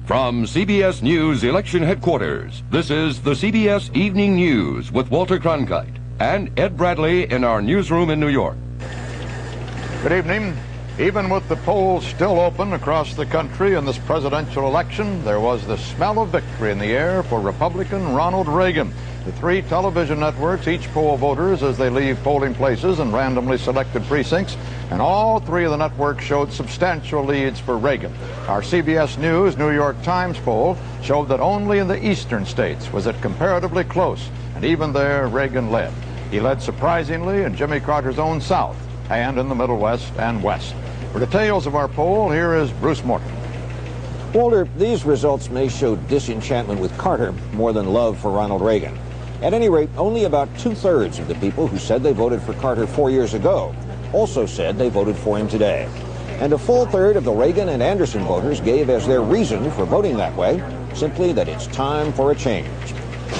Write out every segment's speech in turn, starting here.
From CBS News Election Headquarters, this is the CBS Evening News with Walter Cronkite and Ed Bradley in our newsroom in New York. Good evening. Even with the polls still open across the country in this presidential election, there was the smell of victory in the air for Republican Ronald Reagan. The three television networks each poll voters as they leave polling places in randomly selected precincts, and all three of the networks showed substantial leads for Reagan. Our CBS News New York Times poll showed that only in the eastern states was it comparatively close, and even there Reagan led. He led surprisingly in Jimmy Carter's own South and in the Middle West and West. For details of our poll, here is Bruce Morton. Walter, these results may show disenchantment with Carter more than love for Ronald Reagan. At any rate, only about two-thirds of the people who said they voted for Carter 4 years ago also said they voted for him today. And a full third of the Reagan and Anderson voters gave as their reason for voting that way simply that it's time for a change.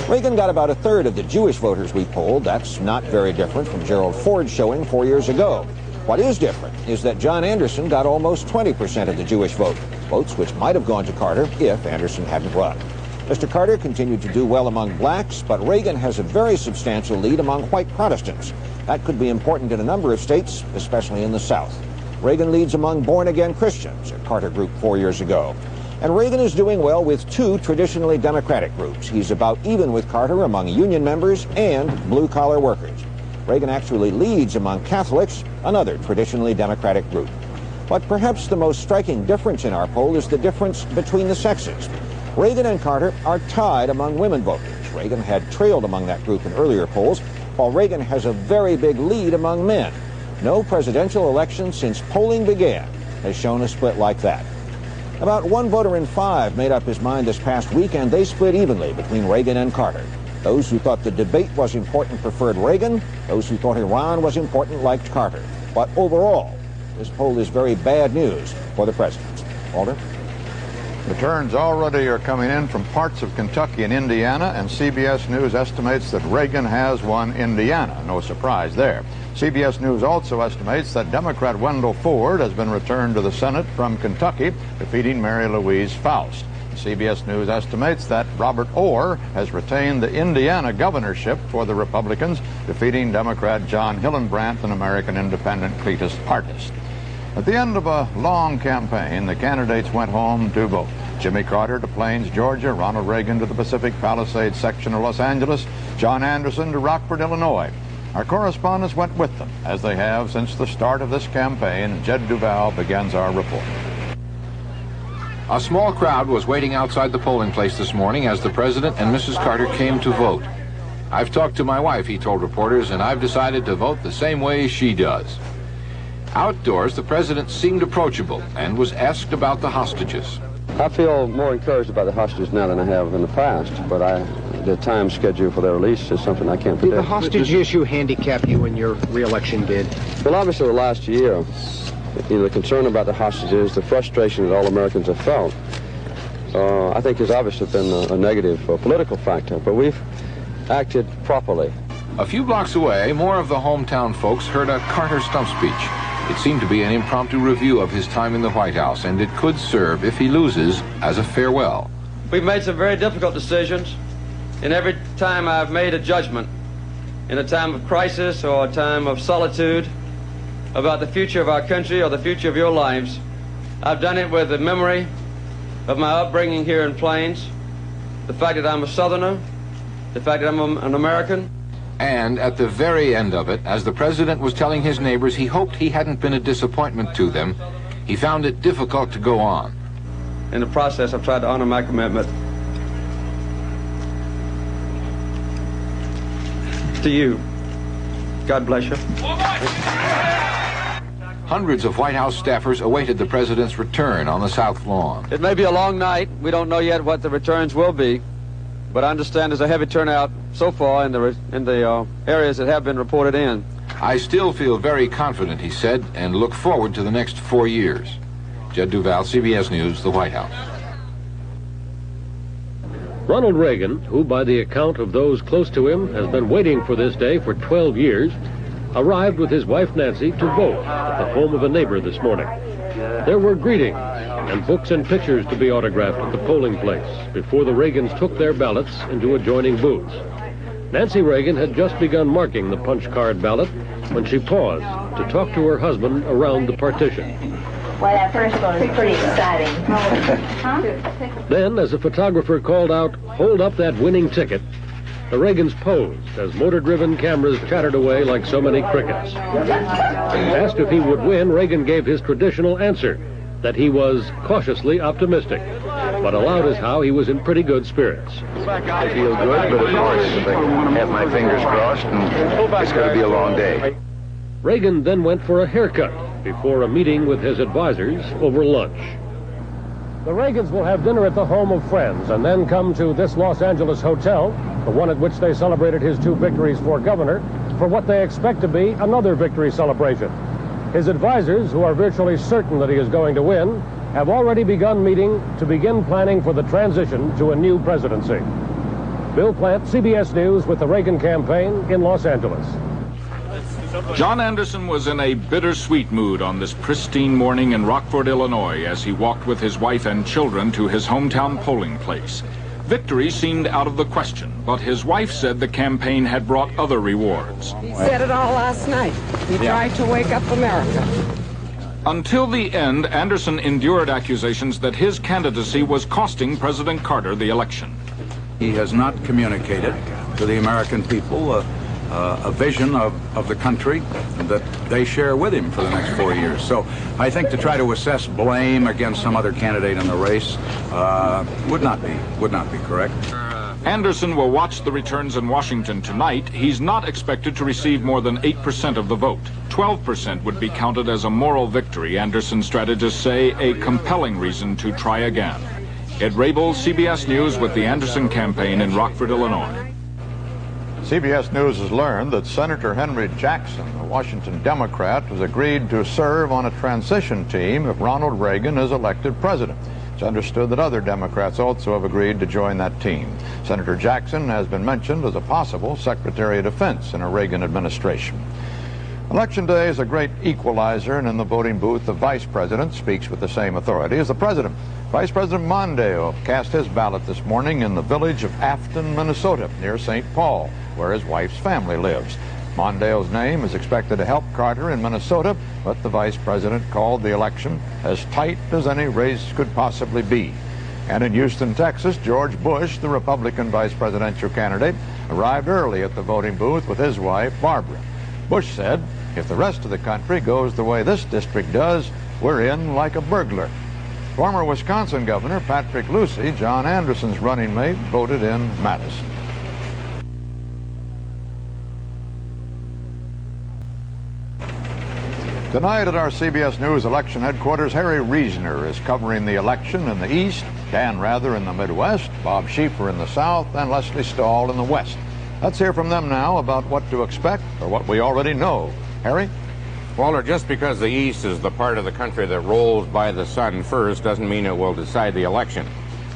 Reagan got about a third of the Jewish voters we polled. That's not very different from Gerald Ford's showing 4 years ago. What is different is that John Anderson got almost 20% of the Jewish vote, votes which might have gone to Carter if Anderson hadn't run. Mr. Carter continued to do well among blacks, but Reagan has a very substantial lead among white Protestants. That could be important in a number of states, especially in the South. Reagan leads among born-again Christians, a Carter group 4 years ago. And Reagan is doing well with two traditionally Democratic groups. He's about even with Carter among union members and blue-collar workers. Reagan actually leads among Catholics, another traditionally Democratic group. But perhaps the most striking difference in our poll is the difference between the sexes. Reagan and Carter are tied among women voters. Reagan had trailed among that group in earlier polls, while Reagan has a very big lead among men. No presidential election since polling began has shown a split like that. About one voter in five made up his mind this past week, and they split evenly between Reagan and Carter. Those who thought the debate was important preferred Reagan. Those who thought Iran was important liked Carter. But overall, this poll is very bad news for the president. Walter? Returns already are coming in from parts of Kentucky and Indiana, and CBS News estimates that Reagan has won Indiana. No surprise there. CBS News also estimates that Democrat Wendell Ford has been returned to the Senate from Kentucky, defeating Mary Louise Faust. CBS News estimates that Robert Orr has retained the Indiana governorship for the Republicans, defeating Democrat John Hillenbrand and American independent Cletus Hartis. At the end of a long campaign, the candidates went home to vote. Jimmy Carter to Plains, Georgia, Ronald Reagan to the Pacific Palisades section of Los Angeles, John Anderson to Rockford, Illinois. Our correspondents went with them, as they have since the start of this campaign. Jed Duval begins our report. A small crowd was waiting outside the polling place this morning as the President and Mrs. Carter came to vote. I've talked to my wife, he told reporters, and I've decided to vote the same way she does. Outdoors, the President seemed approachable and was asked about the hostages. I feel more encouraged about the hostages now than I have in the past, but the time schedule for their release is something I can't predict. Did the hostage issue handicap you in your re-election bid? Well, obviously the last year, the concern about the hostages, the frustration that all Americans have felt, I think has obviously been a negative political factor, but we've acted properly. A few blocks away, more of the hometown folks heard a Carter stump speech. It seemed to be an impromptu review of his time in the White House, and it could serve, if he loses, as a farewell. We've made some very difficult decisions, and every time I've made a judgment, in a time of crisis or a time of solitude, about the future of our country or the future of your lives, I've done it with the memory of my upbringing here in Plains, the fact that I'm a Southerner, the fact that I'm an American. And at the very end of it, as the President was telling his neighbors he hoped he hadn't been a disappointment to them, he found it difficult to go on. In the process, I've tried to honor my commitment to you. God bless you. Hundreds of White House staffers awaited the President's return on the South Lawn. It may be a long night. We don't know yet what the returns will be, but I understand there's a heavy turnout so far in the areas that have been reported in. I still feel very confident, he said, and look forward to the next 4 years. Jed Duval, CBS News, the White House. Ronald Reagan, who by the account of those close to him has been waiting for this day for 12 years, arrived with his wife Nancy to vote at the home of a neighbor this morning. There were greetings, and books and pictures to be autographed at the polling place before the Reagans took their ballots into adjoining booths. Nancy Reagan had just begun marking the punch card ballot when she paused to talk to her husband around the partition. Well, that first one was pretty exciting. Then, as a photographer called out, "Hold up that winning ticket," the Reagans posed as motor-driven cameras chattered away like so many crickets. Asked if he would win, Reagan gave his traditional answer, that he was cautiously optimistic, but allowed us how he was in pretty good spirits. I feel good, but of course, I have my fingers crossed, and it's going to be a long day. Reagan then went for a haircut before a meeting with his advisors over lunch. The Reagans will have dinner at the home of friends and then come to this Los Angeles hotel, the one at which they celebrated his 2 victories for governor, for what they expect to be another victory celebration. His advisors, who are virtually certain that he is going to win, have already begun meeting to begin planning for the transition to a new presidency. Bill Plant, CBS News, with the Reagan campaign in Los Angeles. John Anderson was in a bittersweet mood on this pristine morning in Rockford, Illinois, as he walked with his wife and children to his hometown polling place. Victory seemed out of the question, but his wife said the campaign had brought other rewards. He said it all last night. He tried to wake up America. Until the end, Anderson endured accusations that his candidacy was costing President Carter the election. He has not communicated to the American people a vision of the country that they share with him for the next 4 years. So I think to try to assess blame against some other candidate in the race would not be correct. Anderson will watch the returns in Washington tonight. He's not expected to receive more than 8% of the vote. 12% would be counted as a moral victory, Anderson strategists say, a compelling reason to try again. Ed Rabel, CBS News, with the Anderson campaign in Rockford, Illinois. CBS News has learned that Senator Henry Jackson, a Washington Democrat, has agreed to serve on a transition team if Ronald Reagan is elected president. It's understood that other Democrats also have agreed to join that team. Senator Jackson has been mentioned as a possible Secretary of Defense in a Reagan administration. Election day is a great equalizer, and in the voting booth, the vice president speaks with the same authority as the president. Vice President Mondale cast his ballot this morning in the village of Afton, Minnesota, near St. Paul, where his wife's family lives. Mondale's name is expected to help Carter in Minnesota, but the vice president called the election as tight as any race could possibly be. And in Houston, Texas, George Bush, the Republican vice presidential candidate, arrived early at the voting booth with his wife, Barbara. Bush said, "If the rest of the country goes the way this district does, we're in like a burglar." Former Wisconsin Governor Patrick Lucey, John Anderson's running mate, voted in Madison. Tonight at our CBS News election headquarters, Harry Reasoner is covering the election in the East, Dan Rather in the Midwest, Bob Schieffer in the South, and Leslie Stahl in the West. Let's hear from them now about what to expect or what we already know. Harry? Walter, just because the East is the part of the country that rolls by the sun first doesn't mean it will decide the election.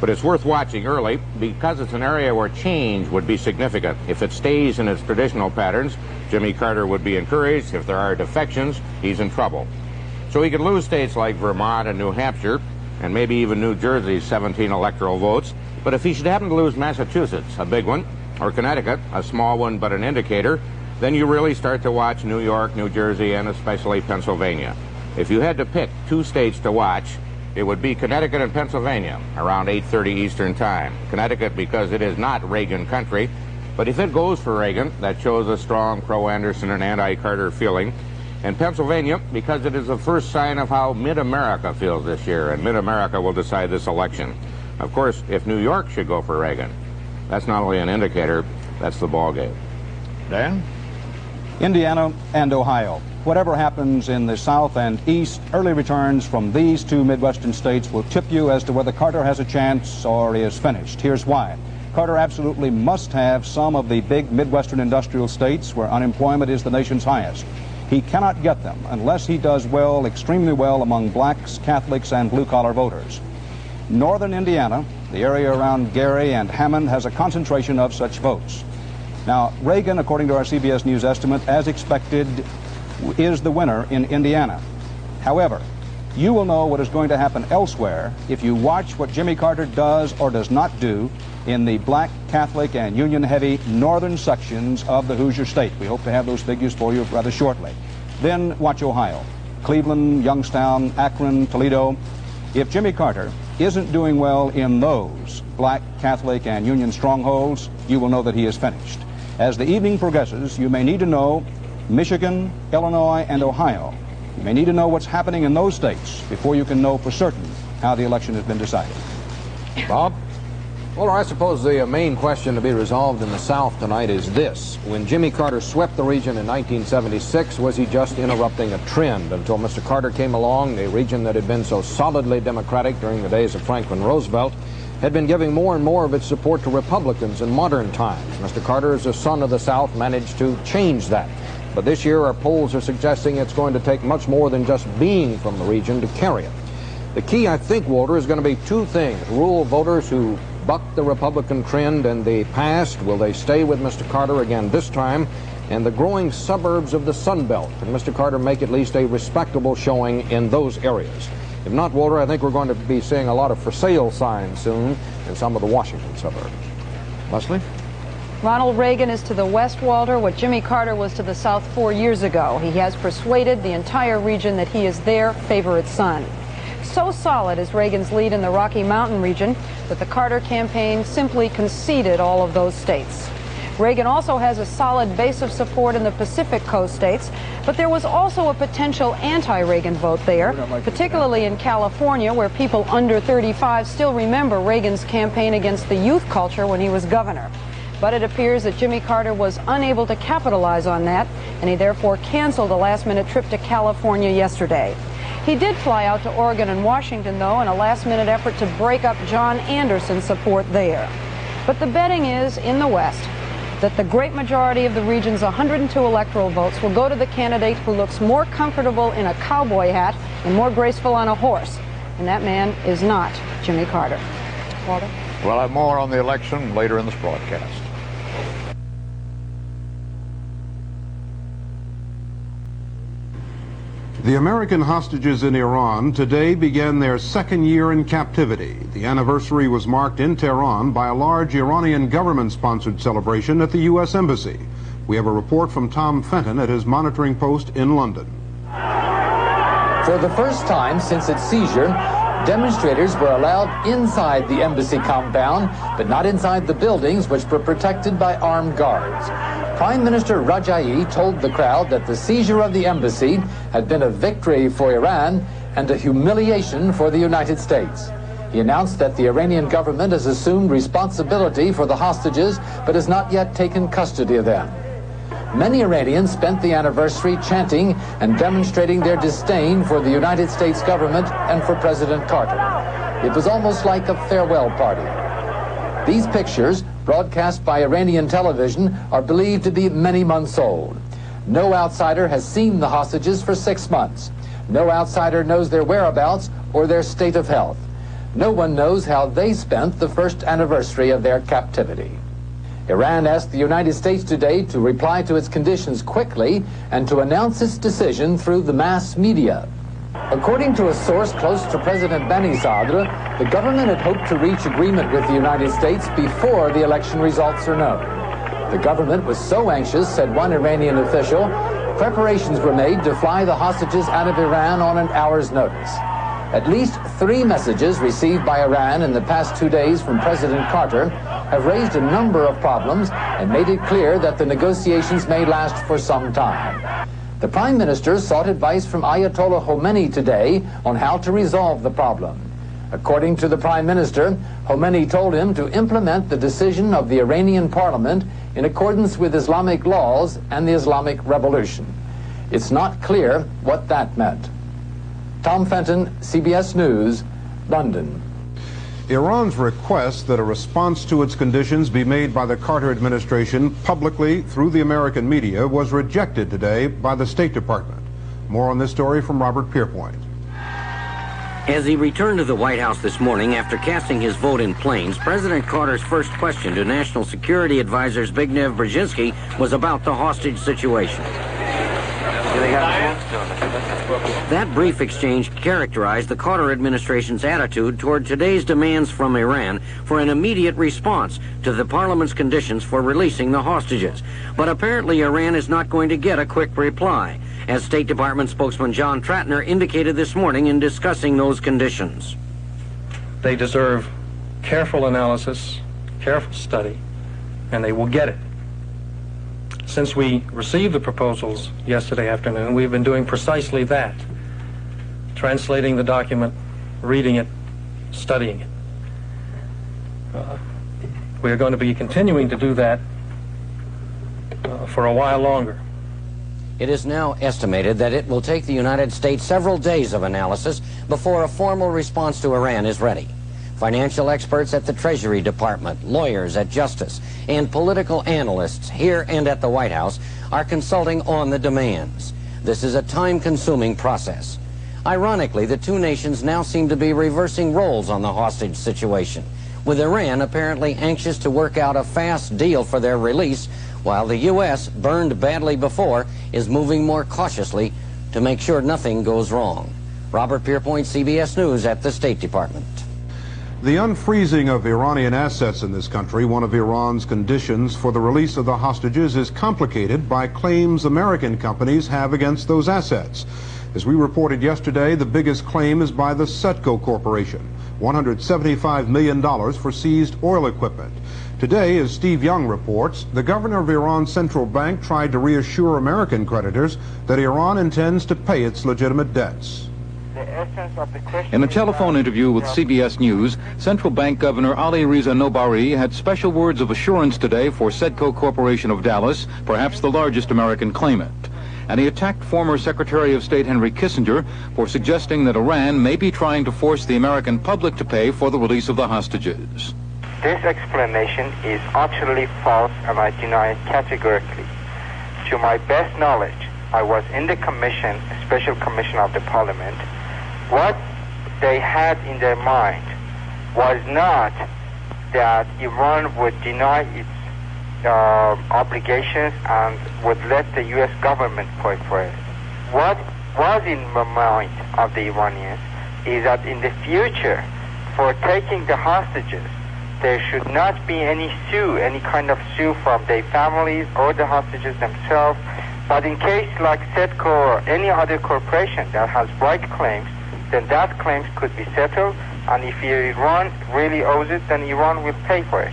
But it's worth watching early because it's an area where change would be significant. If it stays in its traditional patterns, Jimmy Carter would be encouraged. If there are defections, he's in trouble. So he could lose states like Vermont and New Hampshire, and maybe even New Jersey's 17 electoral votes. But if he should happen to lose Massachusetts, a big one, or Connecticut, a small one but an indicator, then you really start to watch New York, New Jersey, and especially Pennsylvania. If you had to pick 2 states to watch, it would be Connecticut and Pennsylvania, around 8:30 Eastern Time. Connecticut because it is not Reagan country, but if it goes for Reagan, that shows a strong pro-Anderson and anti-Carter feeling. And Pennsylvania because it is the first sign of how mid-America feels this year, and mid-America will decide this election. Of course, if New York should go for Reagan, that's not only an indicator, that's the ballgame. Dan? Indiana and Ohio. Whatever happens in the South and East, early returns from these 2 Midwestern states will tip you as to whether Carter has a chance or is finished. Here's why. Carter absolutely must have some of the big Midwestern industrial states where unemployment is the nation's highest. He cannot get them unless he does well, extremely well, among blacks, Catholics, and blue-collar voters. Northern Indiana, the area around Gary and Hammond, has a concentration of such votes. Now, Reagan, according to our CBS News estimate, as expected, is the winner in Indiana. However, You will know what is going to happen elsewhere if you watch what Jimmy Carter does or does not do in the black, Catholic, and Union-heavy northern sections of the Hoosier State. We hope to have those figures for you rather shortly. Then watch Ohio, Cleveland, Youngstown, Akron, Toledo. If Jimmy Carter isn't doing well in those black, Catholic, and Union strongholds, you will know that he is finished. As the evening progresses, you may need to know Michigan, Illinois, and Ohio. You may need to know what's happening in those states before you can know for certain how the election has been decided. Bob? Well, I suppose the main question to be resolved in the South tonight is this. When Jimmy Carter swept the region in 1976, was he just interrupting a trend? Until Mr. Carter came along, the region that had been so solidly Democratic during the days of Franklin Roosevelt had been giving more and more of its support to Republicans in modern times. Mr. Carter, as a son of the South, managed to change that. But this year, our polls are suggesting it's going to take much more than just being from the region to carry it. The key, I think, Walter, is going to be two things. Rural voters who bucked the Republican trend in the past, will they stay with Mr. Carter again this time? And the growing suburbs of the Sun Belt. Can Mr. Carter make at least a respectable showing in those areas? If not, Walter, I think we're going to be seeing a lot of for sale signs soon in some of the Washington suburbs. Leslie? Ronald Reagan is to the west, Walter, what Jimmy Carter was to the south 4 years ago. He has persuaded the entire region that he is their favorite son. So solid is Reagan's lead in the Rocky Mountain region that the Carter campaign simply conceded all of those states. Reagan also has a solid base of support in the Pacific Coast states, but there was also a potential anti-Reagan vote there, particularly in California, where people under 35 still remember Reagan's campaign against the youth culture when he was governor. But it appears that Jimmy Carter was unable to capitalize on that, and he therefore canceled a last-minute trip to California yesterday. He did fly out to Oregon and Washington, though, in a last-minute effort to break up John Anderson's support there. But the betting is, in the West, that the great majority of the region's 102 electoral votes will go to the candidate who looks more comfortable in a cowboy hat and more graceful on a horse. And that man is not Jimmy Carter. Walter? We'll have more on the election later in this broadcast. The American hostages in Iran today began their second year in captivity. The anniversary was marked in Tehran by a large Iranian government-sponsored celebration at the U.S. Embassy. We have a report from Tom Fenton at his monitoring post in London. For the first time since its seizure, demonstrators were allowed inside the embassy compound, but not inside the buildings, which were protected by armed guards. Prime Minister Rajaei told the crowd that the seizure of the embassy had been a victory for Iran and a humiliation for the United States. He announced that the Iranian government has assumed responsibility for the hostages, but has not yet taken custody of them. Many Iranians spent the anniversary chanting and demonstrating their disdain for the United States government and for President Carter. It was almost like a farewell party. These pictures, broadcast by Iranian television, are believed to be many months old. No outsider has seen the hostages for 6 months. No outsider knows their whereabouts or their state of health. No one knows how they spent the first anniversary of their captivity. Iran asked the United States today to reply to its conditions quickly and to announce its decision through the mass media. According to a source close to President Bani Sadr, the government had hoped to reach agreement with the United States before the election results are known. The government was so anxious, said one Iranian official, preparations were made to fly the hostages out of Iran on an hour's notice. At least 3 messages received by Iran in the past 2 days from President Carter have raised a number of problems and made it clear that the negotiations may last for some time. The Prime Minister sought advice from Ayatollah Khomeini today on how to resolve the problem. According to the Prime Minister, Khomeini told him to implement the decision of the Iranian parliament in accordance with Islamic laws and the Islamic Revolution. It's not clear what that meant. Tom Fenton, CBS News, London. Iran's request that a response to its conditions be made by the Carter administration publicly through the American media was rejected today by the State Department. More on this story from Robert Pierpoint. As he returned to the White House this morning after casting his vote in planes, President Carter's first question to National Security Advisor Zbigniew Brzezinski was about the hostage situation. That brief exchange characterized the Carter administration's attitude toward today's demands from Iran for an immediate response to the parliament's conditions for releasing the hostages. But apparently Iran is not going to get a quick reply, as State Department spokesman John Tratner indicated this morning in discussing those conditions. They deserve careful analysis, careful study, and they will get it. Since we received the proposals yesterday afternoon, we've been doing precisely that. Translating the document, reading it, studying it. We are going to be continuing to do that for a while longer. It is now estimated that it will take the United States several days of analysis before a formal response to Iran is ready. Financial experts at the Treasury Department, lawyers at Justice, and political analysts here and at the White House are consulting on the demands. This is a time-consuming process. Ironically, the two nations now seem to be reversing roles on the hostage situation, with Iran apparently anxious to work out a fast deal for their release, while the U.S., burned badly before, is moving more cautiously to make sure nothing goes wrong. Robert Pierpoint, CBS News at the State Department. The unfreezing of Iranian assets in this country, one of Iran's conditions for the release of the hostages, is complicated by claims American companies have against those assets. As we reported yesterday, the biggest claim is by the Setco Corporation, $175 million for seized oil equipment. Today, as Steve Young reports, the governor of Iran's central bank tried to reassure American creditors that Iran intends to pay its legitimate debts. In a telephone interview with CBS News, Central Bank Governor Ali Reza Nobari had special words of assurance today for Setco Corporation of Dallas, perhaps the largest American claimant. And he attacked former Secretary of State Henry Kissinger for suggesting that Iran may be trying to force the American public to pay for the release of the hostages. This explanation is utterly false, and I deny it categorically. To my best knowledge, I was in the commission, special commission of the parliament. What they had in their mind was not that Iran would deny its obligations and would let the U.S. government pay for it. What was in the mind of the Iranians is that in the future, for taking the hostages, there should not be any kind of sue from their families or the hostages themselves. But in case like Setco or any other corporation that has right claims, then that claims could be settled, and if Iran really owes it, then Iran will pay for it.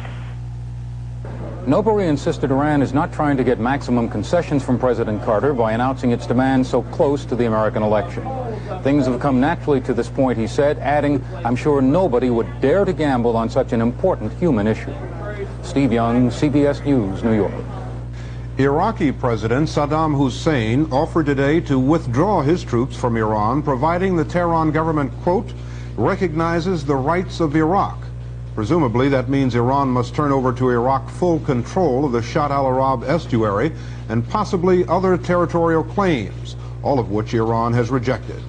Nobari insisted Iran is not trying to get maximum concessions from President Carter by announcing its demands so close to the American election. Things have come naturally to this point, he said, adding, "I'm sure nobody would dare to gamble on such an important human issue." Steve Young, CBS News, New York. Iraqi President Saddam Hussein offered today to withdraw his troops from Iran, providing the Tehran government, quote, recognizes the rights of Iraq. Presumably that means Iran must turn over to Iraq full control of the Shatt al-Arab estuary and possibly other territorial claims, all of which Iran has rejected.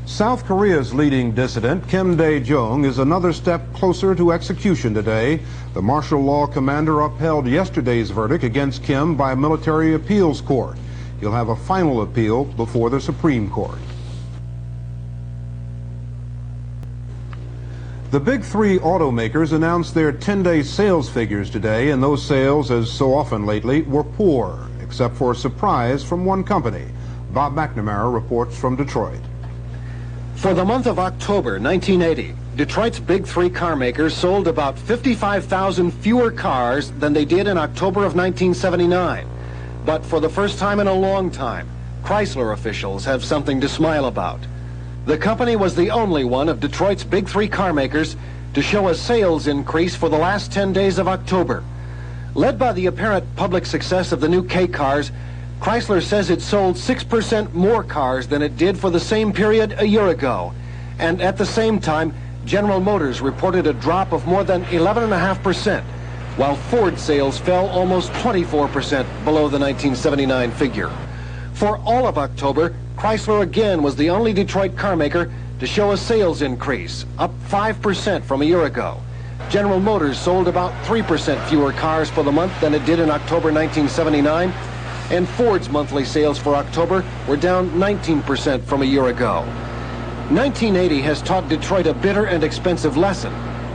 South Korea's leading dissident, Kim Dae-jung, is another step closer to execution today. The martial law commander upheld yesterday's verdict against Kim by a military appeals court. He'll have a final appeal before the Supreme Court. The big three automakers announced their 10-day sales figures today, and those sales, as so often lately, were poor, except for a surprise from one company. Bob McNamara reports from Detroit. For the month of October 1980, Detroit's big three car makers sold about 55,000 fewer cars than they did in October of 1979. But for the first time in a long time, Chrysler officials have something to smile about. The company was the only one of Detroit's big three car makers to show a sales increase for the last 10 days of October. Led by the apparent public success of the new K cars, Chrysler says it sold 6% more cars than it did for the same period a year ago. And at the same time, General Motors reported a drop of more than 11.5%, while Ford sales fell almost 24% below the 1979 figure. For all of October, Chrysler again was the only Detroit car maker to show a sales increase, up 5% from a year ago. General Motors sold about 3% fewer cars for the month than it did in October 1979. and Ford's monthly sales for October were down 19% from a year ago. 1980 has taught Detroit a bitter and expensive lesson,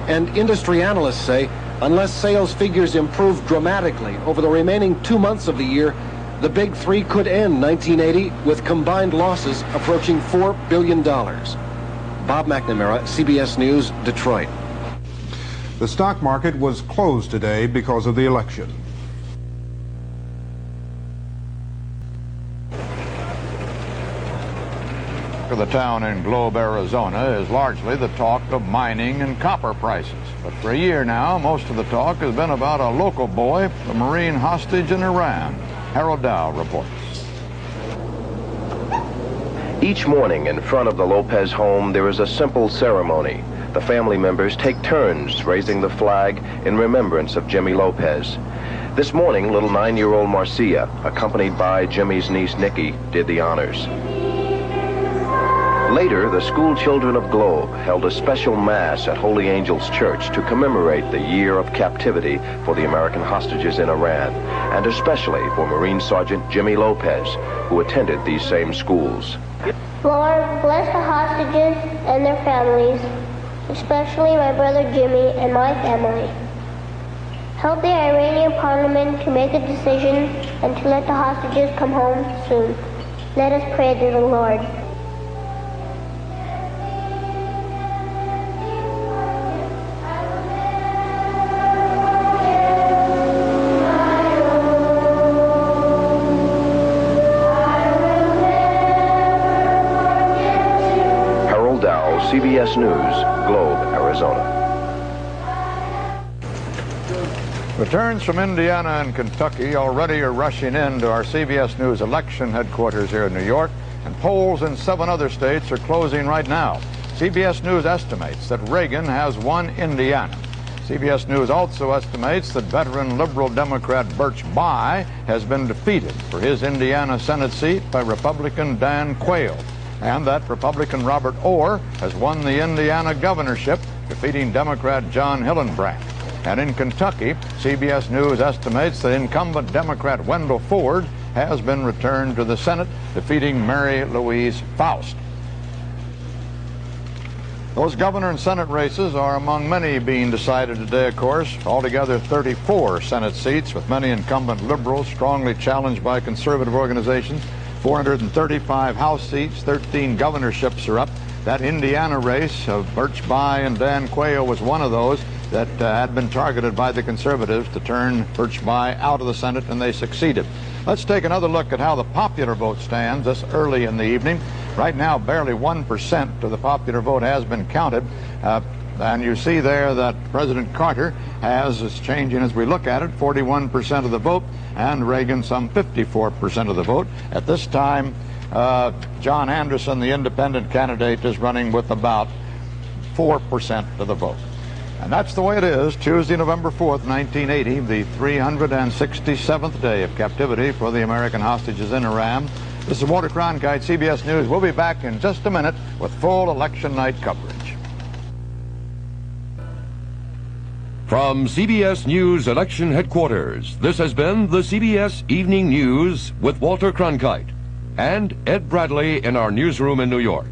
and industry analysts say unless sales figures improve dramatically over the remaining 2 months of the year, the Big Three could end 1980 with combined losses approaching $4 billion. Bob McNamara, CBS News, Detroit. The stock market was closed today because of the election. The town in Globe, Arizona is largely the talk of mining and copper prices. But for a year now, most of the talk has been about a local boy, a Marine hostage in Iran. Harold Dow reports. Each morning in front of the Lopez home, there is a simple ceremony. The family members take turns raising the flag in remembrance of Jimmy Lopez. This morning, little 9-year-old Marcia, accompanied by Jimmy's niece Nikki, did the honors. Later, the school children of Globe held a special mass at Holy Angels Church to commemorate the year of captivity for the American hostages in Iran, and especially for Marine Sergeant Jimmy Lopez, who attended these same schools. Lord, bless the hostages and their families, especially my brother Jimmy and my family. Help the Iranian parliament to make a decision and to let the hostages come home soon. Let us pray to the Lord. CBS News, Globe, Arizona. Returns from Indiana and Kentucky already are rushing into our CBS News election headquarters here in New York, and polls in 7 other states are closing right now. CBS News estimates that Reagan has won Indiana. CBS News also estimates that veteran liberal Democrat Birch Bayh has been defeated for his Indiana Senate seat by Republican Dan Quayle, and that Republican Robert Orr has won the Indiana governorship, defeating Democrat John Hillenbrand. And in Kentucky, CBS News estimates that incumbent Democrat Wendell Ford has been returned to the Senate, defeating Mary Louise Faust. Those governor and Senate races are among many being decided today, of course. Altogether 34 Senate seats, with many incumbent liberals strongly challenged by conservative organizations. 435 House seats, 13 governorships are up. That Indiana race of Birch Bayh and Dan Quayle was one of those that had been targeted by the conservatives to turn Birch Bayh out of the Senate, and they succeeded. Let's take another look at how the popular vote stands this early in the evening. Right now, barely 1% of the popular vote has been counted. And you see there that President Carter has, it's changing as we look at it, 41% of the vote, and Reagan some 54% of the vote. At this time, John Anderson, the independent candidate, is running with about 4% of the vote. And that's the way it is. Tuesday, November 4th, 1980, the 367th day of captivity for the American hostages in Iran. This is Walter Cronkite, CBS News. We'll be back in just a minute with full election night coverage. From CBS News Election Headquarters, this has been the CBS Evening News with Walter Cronkite and Ed Bradley in our newsroom in New York.